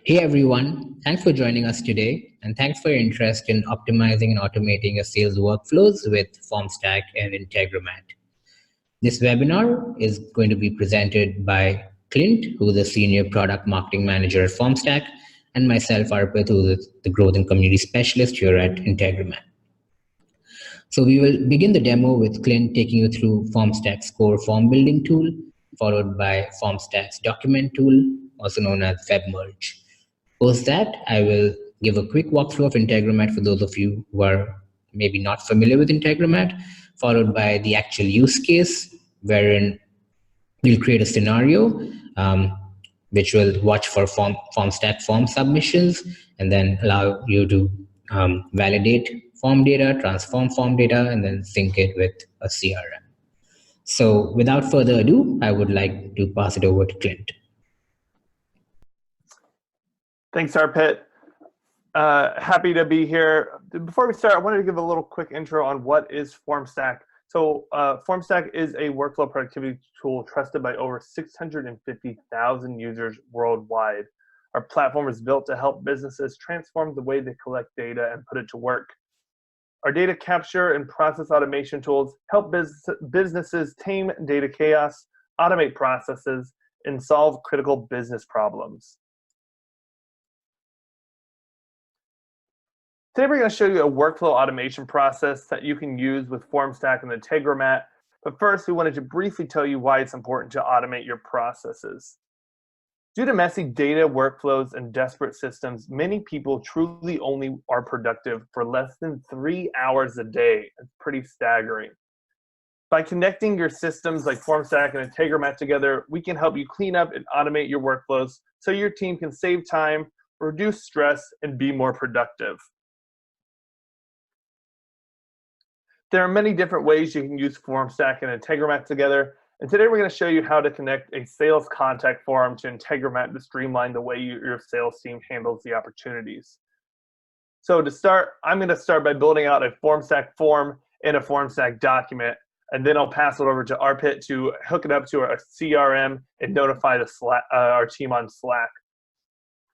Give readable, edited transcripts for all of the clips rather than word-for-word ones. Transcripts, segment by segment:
Hey everyone, thanks for joining us today, and thanks for your interest in optimizing and automating your sales workflows with Formstack and Integromat. This webinar is going to be presented by Clint, who is a Senior Product Marketing Manager at Formstack, and myself, Arpit, who is the Growth and Community Specialist here at Integromat. So we will begin the demo with Clint taking you through Formstack's core form building tool, followed by Formstack's document tool, also known as WebMerge. Post that, I will give a quick walkthrough of Integromat for those of you who are maybe not familiar with Integromat, followed by the actual use case, wherein we'll create a scenario which will watch for Formstack form submissions and then allow you to validate form data, transform form data, and then sync it with a CRM. So without further ado, I would like to pass it over to Clint. Thanks, Arpit. Happy to be here. Before we start, I wanted to give a little quick intro on what is Formstack. So Formstack is a workflow productivity tool trusted by over 650,000 users worldwide. Our platform is built to help businesses transform the way they collect data and put it to work. Our data capture and process automation tools help businesses tame data chaos, automate processes, and solve critical business problems. Today we're going to show you a workflow automation process that you can use with Formstack and Integromat. But first, we wanted to briefly tell you why it's important to automate your processes. Due to messy data workflows and desperate systems, many people truly only are productive for less than 3 hours a day. It's pretty staggering. By connecting your systems like Formstack and Integromat together, we can help you clean up and automate your workflows so your team can save time, reduce stress, and be more productive. There are many different ways you can use Formstack and Integromat together, and today we're going to show you how to connect a sales contact form to Integromat to streamline the way your sales team handles the opportunities. So to start, I'm going to start by building out a Formstack form in a Formstack document, and then I'll pass it over to Arpit to hook it up to our CRM and notify our team on Slack.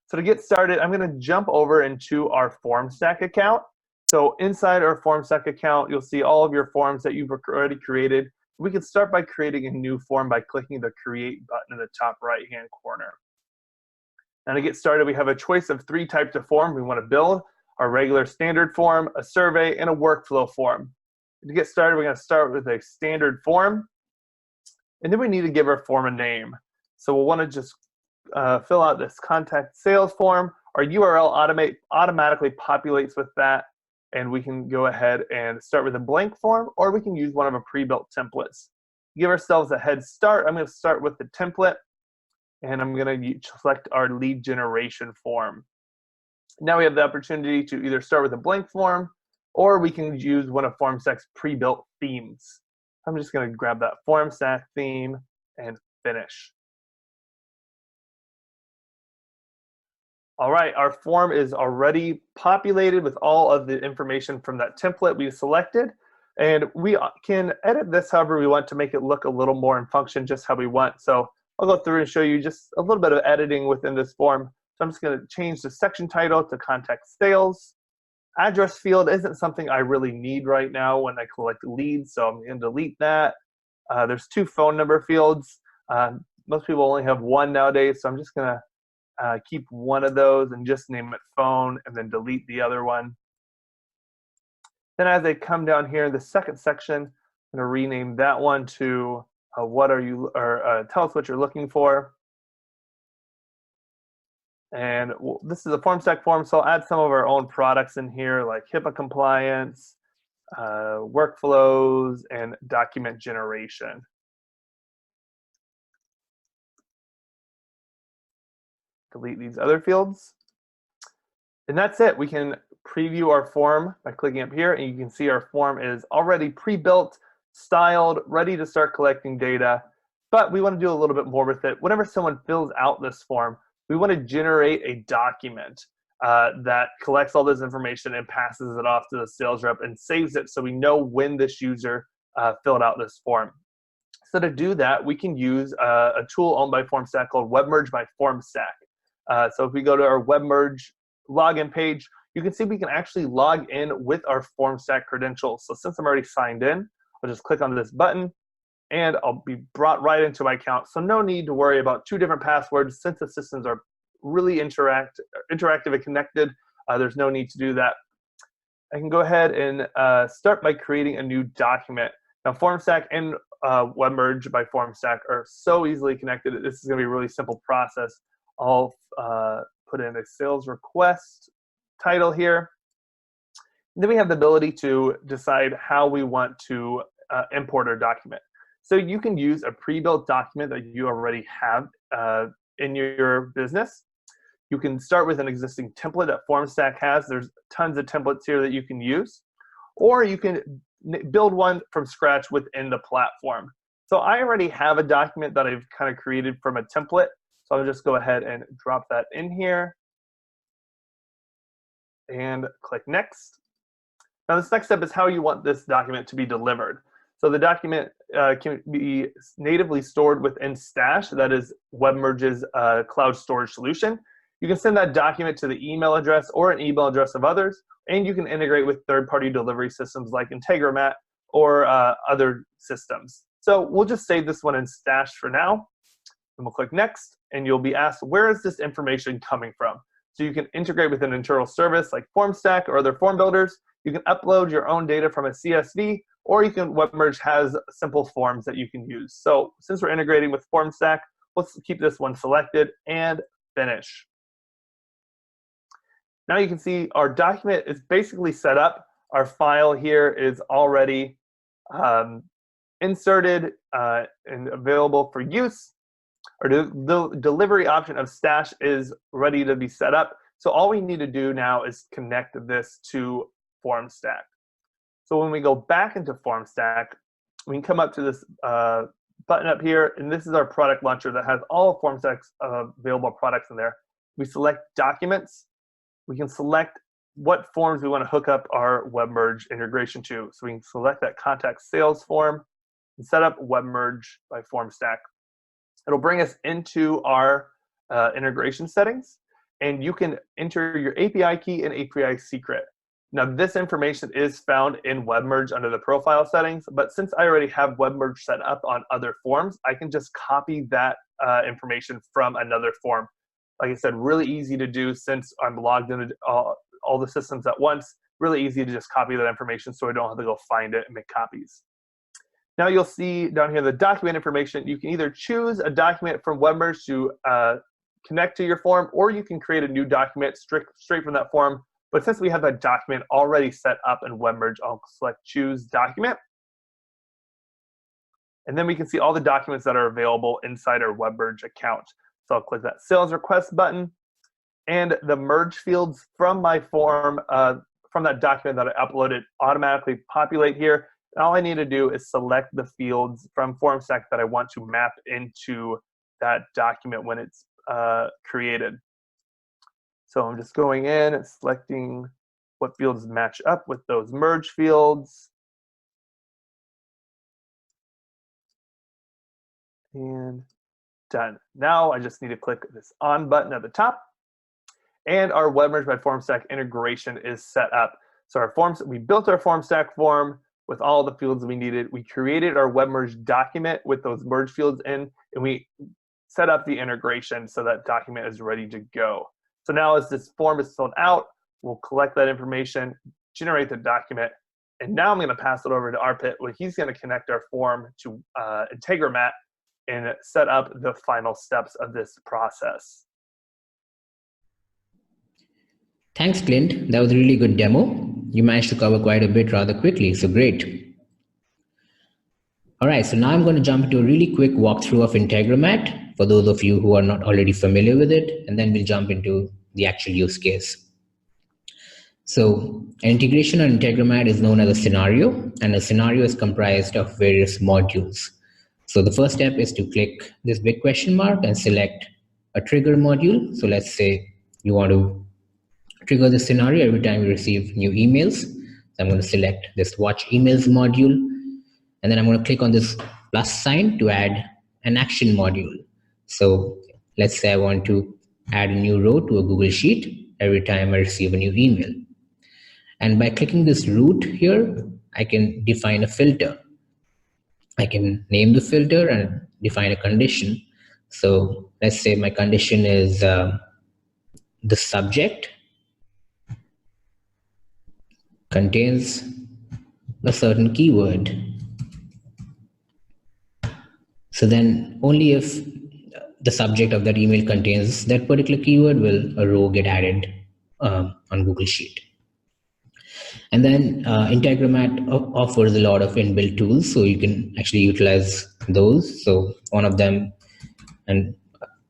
So to get started, I'm going to jump over into our Formstack account. So inside our Formstack account, you'll see all of your forms that you've already created. We can start by creating a new form by clicking the Create button in the top right-hand corner. Now to get started, we have a choice of 3 types of form we want to build: our regular standard form, a survey, and a workflow form. To get started, we're going to start with a standard form, and then we need to give our form a name. So we'll want to just fill out this contact sales form. Our URL automatically populates with that. And we can go ahead and start with a blank form, or we can use one of our pre-built templates. Give ourselves a head start. I'm going to start with the template, and I'm going to select our lead generation form. Now we have the opportunity to either start with a blank form, or we can use one of Formstack's pre-built themes. I'm just going to grab that Formstack theme and finish. All right, our form is already populated with all of the information from that template we selected, and we can edit this however we want to make it look a little more and function just how we want. So I'll go through and show you just a little bit of editing within this form. So I'm just going to change the section title to Contact Sales. Address field isn't something I really need right now when I collect leads, so I'm going to delete that. There's 2 phone number fields. Most people only have 1 nowadays, so I'm just going to keep one of those and just name it phone, and then delete the other one. Then as I come down here in the second section, I'm going to rename that one to tell us what you're looking for. And this is a Formstack form, so I'll add some of our own products in here, like HIPAA compliance, workflows, and document generation. Delete these other fields. And that's it. We can preview our form by clicking up here, and you can see our form is already pre-built, styled, ready to start collecting data. But we want to do a little bit more with it. Whenever someone fills out this form, we want to generate a document that collects all this information and passes it off to the sales rep and saves it so we know when this user filled out this form. So to do that, we can use a tool owned by Formstack called WebMerge by Formstack. So if we go to our WebMerge login page, you can see we can actually log in with our Formstack credentials. So since I'm already signed in, I'll just click on this button and I'll be brought right into my account. So no need to worry about 2 different passwords. Since the systems are really interactive and connected, there's no need to do that. I can go ahead and start by creating a new document. Now Formstack and WebMerge by Formstack are so easily connected. This is going to be a really simple process. I'll put in a sales request title here. And then we have the ability to decide how we want to import our document. So you can use a pre-built document that you already have in your business. You can start with an existing template that Formstack has. There's tons of templates here that you can use. Or you can build one from scratch within the platform. So I already have a document that I've kind of created from a template. So I'll just go ahead and drop that in here and click next. Now this next step is how you want this document to be delivered. So the document can be natively stored within Stash, that is WebMerge's cloud storage solution. You can send that document to the email address or an email address of others, and you can integrate with third-party delivery systems like Integromat or other systems. So we'll just save this one in Stash for now, and we'll click next, and you'll be asked, where is this information coming from? So you can integrate with an internal service like Formstack or other form builders. You can upload your own data from a CSV, or WebMerge has simple forms that you can use. So since we're integrating with Formstack, let's keep this one selected and finish. Now you can see our document is basically set up. Our file here is already inserted and available for use. The delivery option of Stash is ready to be set up. So all we need to do now is connect this to Formstack. So when we go back into Formstack, we can come up to this button up here, and this is our product launcher that has all of Formstack's available products in there. We select Documents. We can select what forms we want to hook up our WebMerge integration to. So we can select that contact sales form and set up WebMerge by Formstack. It'll bring us into our integration settings, and you can enter your API key and API secret. Now this information is found in WebMerge under the profile settings, but since I already have WebMerge set up on other forms, I can just copy that information from another form. Like I said, really easy to do since I'm logged into all the systems at once. Really easy to just copy that information so I don't have to go find it and make copies. Now you'll see down here the document information. You can either choose a document from WebMerge to connect to your form, or you can create a new document straight from that form. But since we have that document already set up in WebMerge, I'll select Choose Document. And then we can see all the documents that are available inside our WebMerge account. So I'll click that Sales Request button, and the merge fields from my form, from that document that I uploaded, automatically populate here. And all I need to do is select the fields from Formstack that I want to map into that document when it's created. So I'm just going in and selecting what fields match up with those merge fields. And done. Now I just need to click this On button at the top, and our WebMerge by Formstack integration is set up. So our forms, we built our Formstack form with all the fields we needed. We created our WebMerge document with those merge fields in, and we set up the integration so that document is ready to go. So now as this form is filled out, we'll collect that information, generate the document, and now I'm going to pass it over to Arpit, where he's going to connect our form to Integromat and set up the final steps of this process. Thanks, Clint. That was a really good demo. You managed to cover quite a bit rather quickly, so great. All right, so now I'm going to jump into a really quick walkthrough of Integromat for those of you who are not already familiar with it, and then we'll jump into the actual use case. So an integration on Integromat is known as a scenario, and a scenario is comprised of various modules. So the first step is to click this big question mark and select a trigger module. So let's say you want to trigger this scenario every time you receive new emails. So I'm going to select this watch emails module, and then I'm going to click on this plus sign to add an action module. So let's say I want to add a new row to a Google Sheet every time I receive a new email. And by clicking this root here, I can define a filter. I can name the filter and define a condition. So let's say my condition is the subject contains a certain keyword. So then only if the subject of that email contains that particular keyword will a row get added on Google Sheet. And then Integromat offers a lot of inbuilt tools, so you can actually utilize those. So one of them, and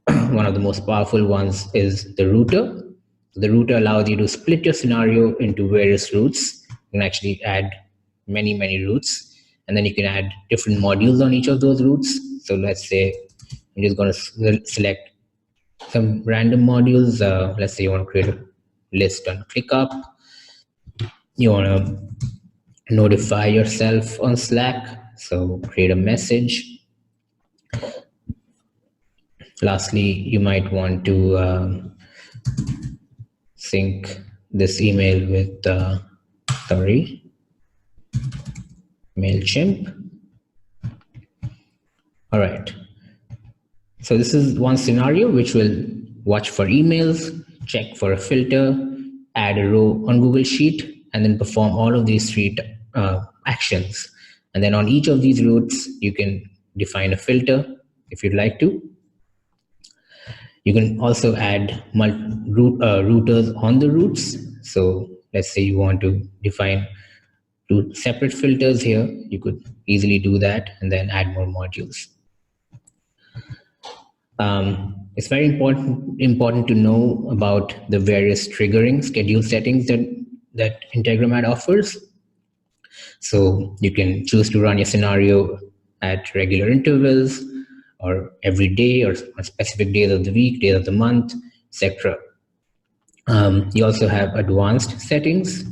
one of the most powerful ones, is the router. The router allows you to split your scenario into various routes. You can actually add many routes, and then you can add different modules on each of those routes. So let's say I'm just going to select some random modules. Let's say you want to create a list on ClickUp. You want to notify yourself on Slack, so create a message. Lastly, you might want to sync this email with MailChimp. All right. So this is one scenario which will watch for emails, check for a filter, add a row on Google Sheet, and then perform all of these three actions. And then on each of these routes, you can define a filter if you'd like to. You can also add routers on the routes. So let's say you want to define two separate filters here. You could easily do that and then add more modules. It's very important to know about the various triggering schedule settings that Integromat offers. So you can choose to run your scenario at regular intervals, or every day, or on specific days of the week, days of the month, etc. You also have advanced settings.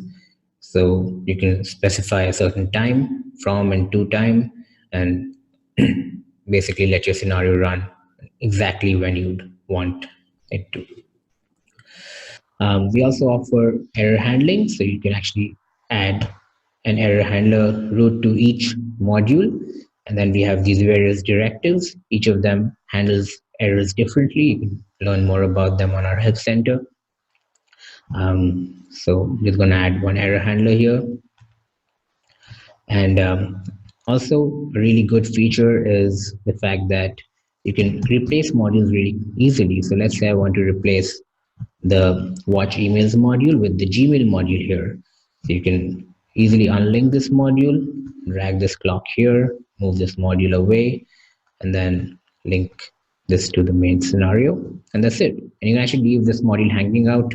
So you can specify a certain time, from and to time, and basically let your scenario run exactly when you'd want it to. We also offer error handling, so you can actually add an error handler route to each module. And then we have these various directives. Each of them handles errors differently. You can learn more about them on our help center. So I'm just going to add one error handler here. And also a really good feature is the fact that you can replace modules really easily. So let's say I want to replace the watch emails module with the Gmail module here. So you can easily unlink this module, drag this clock here, move this module away, and then link this to the main scenario, and that's it. And you can actually leave this module hanging out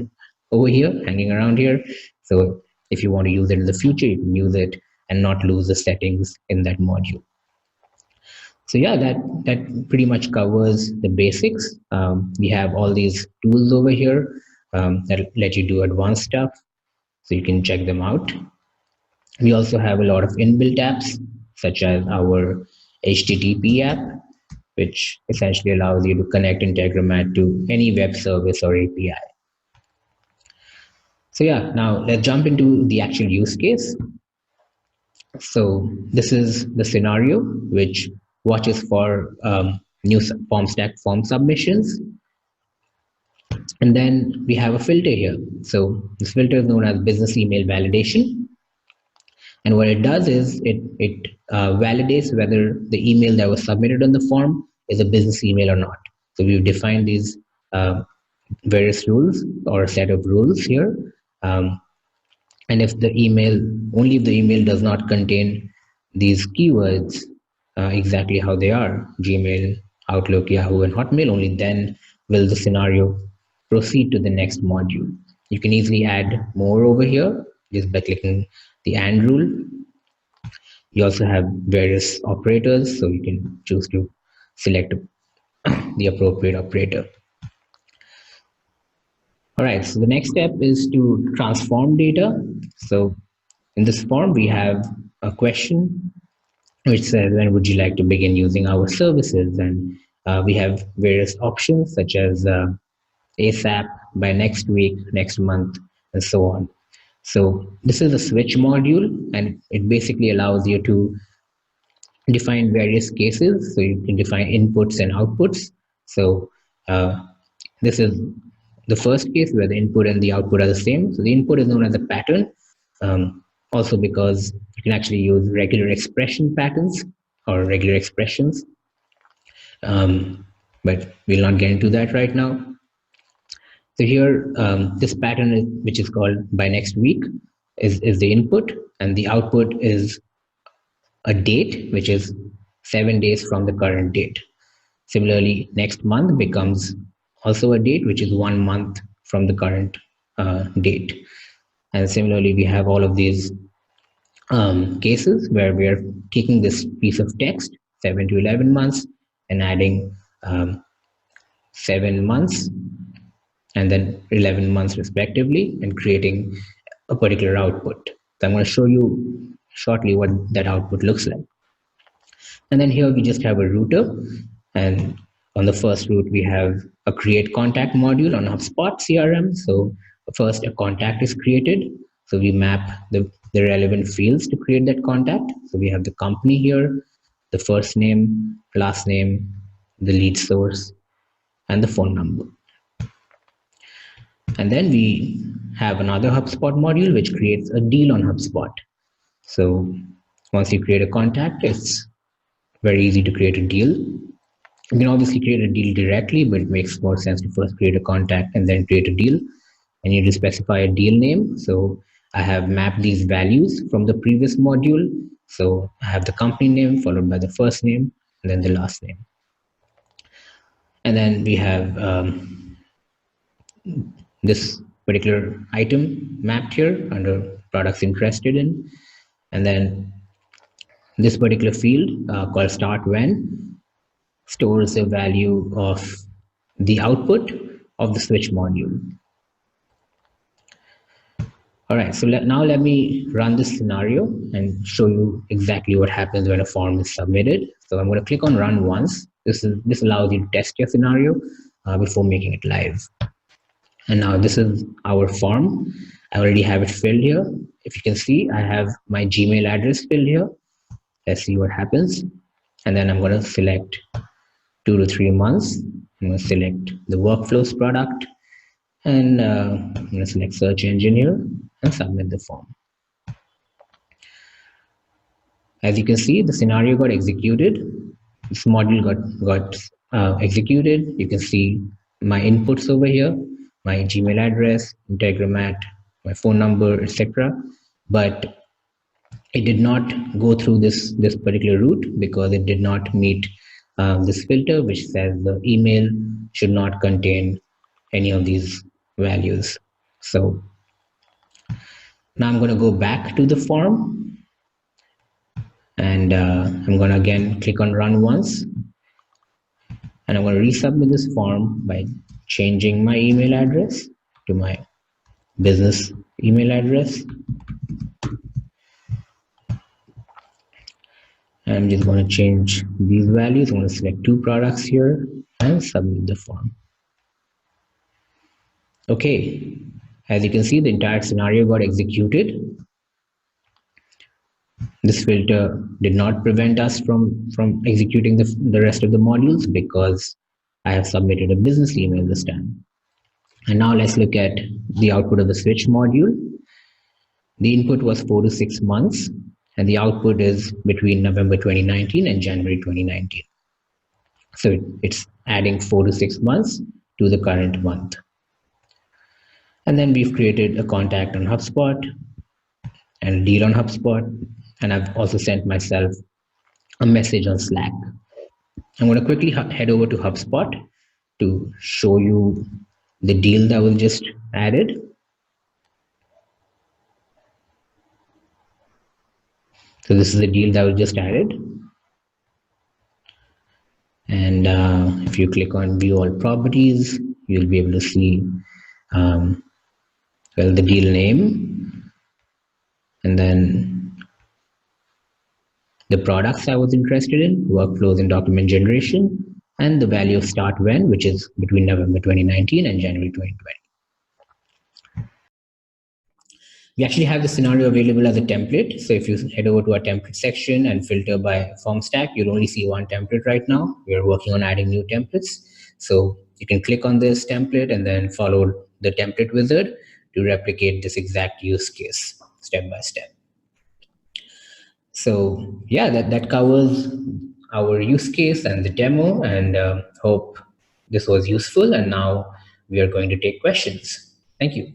over here, hanging around here. So if you want to use it in the future, you can use it and not lose the settings in that module. So yeah, that pretty much covers the basics. We have all these tools over here that let you do advanced stuff, so you can check them out. We also have a lot of inbuilt apps, such as our HTTP app, which essentially allows you to connect Integromat to any web service or API. So yeah, now let's jump into the actual use case. So this is the scenario which watches for new Formstack form submissions. And then we have a filter here. So this filter is known as business email validation. And what it does is it validates whether the email that was submitted on the form is a business email or not. So we've defined these various rules, or a set of rules here. And if the email, only if the email does not contain these keywords exactly how they are, Gmail, Outlook, Yahoo, and Hotmail, only then will the scenario proceed to the next module. You can easily add more over here just by clicking the AND rule. You also have various operators, so you can choose to select the appropriate operator. All right, so the next step is to transform data. So in this form, we have a question which says, when would you like to begin using our services? And we have various options, such as ASAP, by next week, next month, and so on. So this is a switch module, and it basically allows you to define various cases. So you can define inputs and outputs. So uh, this is the first case where the input and the output are the same. So the input is known as a pattern, also because you can actually use regular expression patterns or regular expressions. But we'll not get into that right now. So here, this pattern, which is called by next week, is the input, and the output is a date, which is 7 days from the current date. Similarly, next month becomes also a date, which is 1 month from the current date. And similarly, we have all of these cases where we are taking this piece of text, 7 to 11 months, and adding 7 months and then 11 months respectively, and creating a particular output. So I'm going to show you shortly what that output looks like. And then here we just have a router, and on the first route we have a create contact module on HubSpot CRM. So first a contact is created. So we map the relevant fields to create that contact. So we have the company here, the first name, last name, the lead source, and the phone number. And then we have another HubSpot module which creates a deal on HubSpot. So once you create a contact, it's very easy to create a deal. You can obviously create a deal directly, but it makes more sense to first create a contact and then create a deal. And you need to specify a deal name. So I have mapped these values from the previous module. So I have the company name followed by the first name and then the last name. And then we have this particular item mapped here under products interested in. And then this particular field called start when stores the value of the output of the switch module. All right, so now let me run this scenario and show you exactly what happens when a form is submitted. So I'm going to click on run once. This allows you to test your scenario before making it live. And now this is our form. I already have it filled here. If you can see, I have my Gmail address filled here. Let's see what happens. And then I'm going to select 2 to 3 months. I'm going to select the workflows product, and I'm going to select search engine here and submit the form. As you can see, the scenario got executed. This module got executed. You can see my inputs over here, my Gmail address, Integromat, my phone number, etc. But it did not go through this particular route because it did not meet this filter, which says the email should not contain any of these values. So now I'm going to go back to the form, and I'm going to again click on run once, and I'm going to resubmit this form by changing my email address to my business email address. I'm just going to change these values. I'm going to select 2 products here and submit the form. Okay, as you can see, the entire scenario got executed. This filter did not prevent us from executing the rest of the modules because I have submitted a business email this time. And now let's look at the output of the switch module. The input was 4 to 6 months, and the output is between November 2019 and January 2019. So it's adding 4 to 6 months to the current month. And then we've created a contact on HubSpot and a deal on HubSpot. And I've also sent myself a message on Slack. I'm going to quickly head over to HubSpot to show you the deal that was just added. So this is the deal that was just added. And if you click on view all properties, you'll be able to see well, the deal name, and then the products I was interested in, workflows and document generation, and the value of start when, which is between November 2019 and January 2020. We actually have the scenario available as a template. So if you head over to our template section and filter by Formstack, you'll only see one template right now. We are working on adding new templates. So you can click on this template and then follow the template wizard to replicate this exact use case step by step. So yeah, that covers our use case and the demo, and hope this was useful. And now we are going to take questions. Thank you.